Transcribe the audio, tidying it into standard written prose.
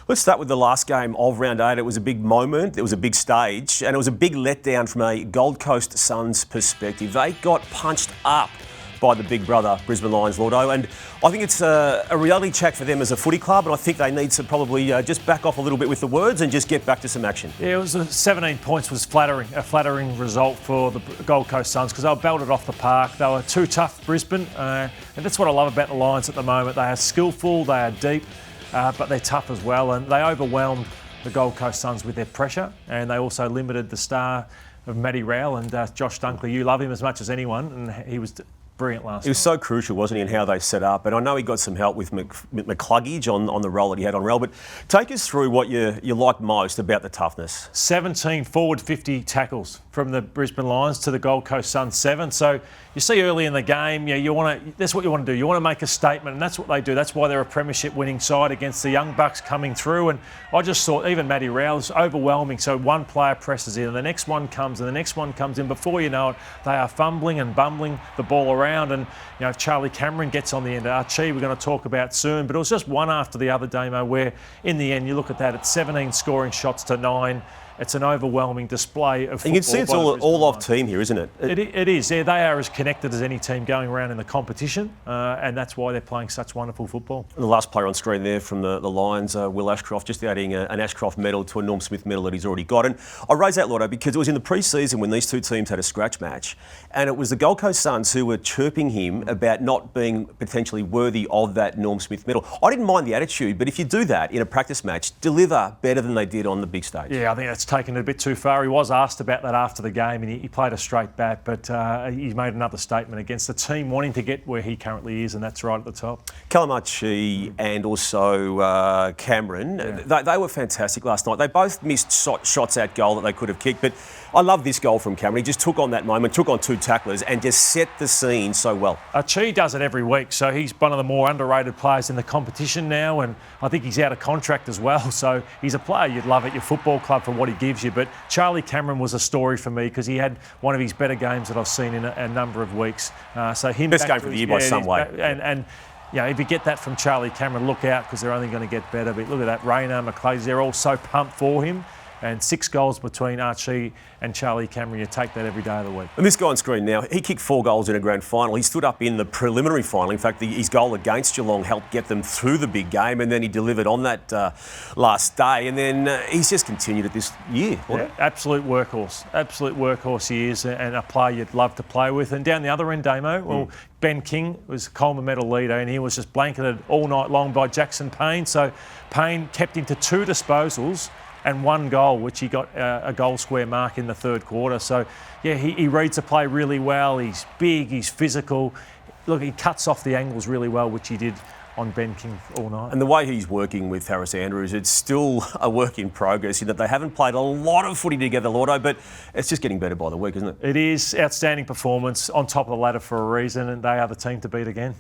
Let's start with the last game of round 8. It was a big moment, it was a big stage, and it was a big letdown from a Gold Coast Suns perspective. They got punched up by the big brother Brisbane Lions, Lloyd, and I think it's a reality check for them as a footy club, and I think they need to probably just back off a little bit with the words and just get back to some action. Yeah, it was 17 points was a flattering result for the Gold Coast Suns because they were belted off the park. They were too tough, Brisbane, and that's what I love about the Lions at the moment. They are skillful, they are deep, but they're tough as well, and they overwhelmed the Gold Coast Suns with their pressure, and they also limited the star of Matty Rowell and Josh Dunkley. You love him as much as anyone, and he was brilliant last night. He was so crucial, wasn't he, in how they set up. And I know he got some help with McCluggage on the role that he had on Rowell. But take us through what you like most about the toughness. 17 forward 50 tackles from the Brisbane Lions to the Gold Coast Suns 7. So you see early in the game, that's what you want to do. You want to make a statement, and that's what they do. That's why they're a premiership winning side against the young bucks coming through. And I just thought even Matty Rowell is overwhelming. So one player presses in, and the next one comes, and the next one comes in. Before you know it, they are fumbling and bumbling the ball around. And if Charlie Cameron gets on the end, Archie, we're going to talk about soon. But it was just one after the other, Damo, where in the end you look at that, it's 17 scoring shots to 9. It's an overwhelming display of football. You can see it's all off team here, isn't it? It is. Yeah, they are as connected as any team going around in the competition, and that's why they're playing such wonderful football. And the last player on screen there from the Lions, Will Ashcroft, just adding an Ashcroft medal to a Norm Smith medal that he's already got. And I raise that, Lloyd, because it was in the pre-season when these two teams had a scratch match, and it was the Gold Coast Suns who were chirping him about not being potentially worthy of that Norm Smith medal. I didn't mind the attitude, but if you do that in a practice match, deliver better than they did on the big stage. Yeah, I think that's taken it a bit too far. He was asked about that after the game, and he played a straight bat, but he made another statement against the team wanting to get where he currently is, and that's right at the top. QClash and also Cameron, they were fantastic last night. They both missed shots at goal that they could have kicked, but I love this goal from Cameron. He just took on that moment, took on two tacklers and just set the scene so well. Chi does it every week, so he's one of the more underrated players in the competition now, and I think he's out of contract as well, so he's a player you'd love at your football club for what he gives you. But Charlie Cameron was a story for me because he had one of his better games that I've seen in a number of weeks. So him best game for the year by some way. And if you get that from Charlie Cameron, look out because they're only going to get better. But look at that, Rayner, McCluggage, they're all so pumped for him. And 6 goals between Archie and Charlie Cameron. You take that every day of the week. And this guy on screen now, he kicked 4 goals in a grand final. He stood up in the preliminary final. In fact, his goal against Geelong helped get them through the big game, and then he delivered on that last day. And then he's just continued it this year. Yeah, absolute workhorse he is, and a player you'd love to play with. And down the other end, Damo, well, Ben King was Coleman medal leader, and he was just blanketed all night long by Jackson Payne. So Payne kept him to 2 disposals and 1 goal, which he got a goal square mark in the third quarter. So, yeah, he reads the play really well. He's big, he's physical. Look, he cuts off the angles really well, which he did on Ben King all night. And the way he's working with Harris Andrews, it's still a work in progress in that they haven't played a lot of footy together, Lordo, but it's just getting better by the week, isn't it? It is. Outstanding performance on top of the ladder for a reason, and they are the team to beat again.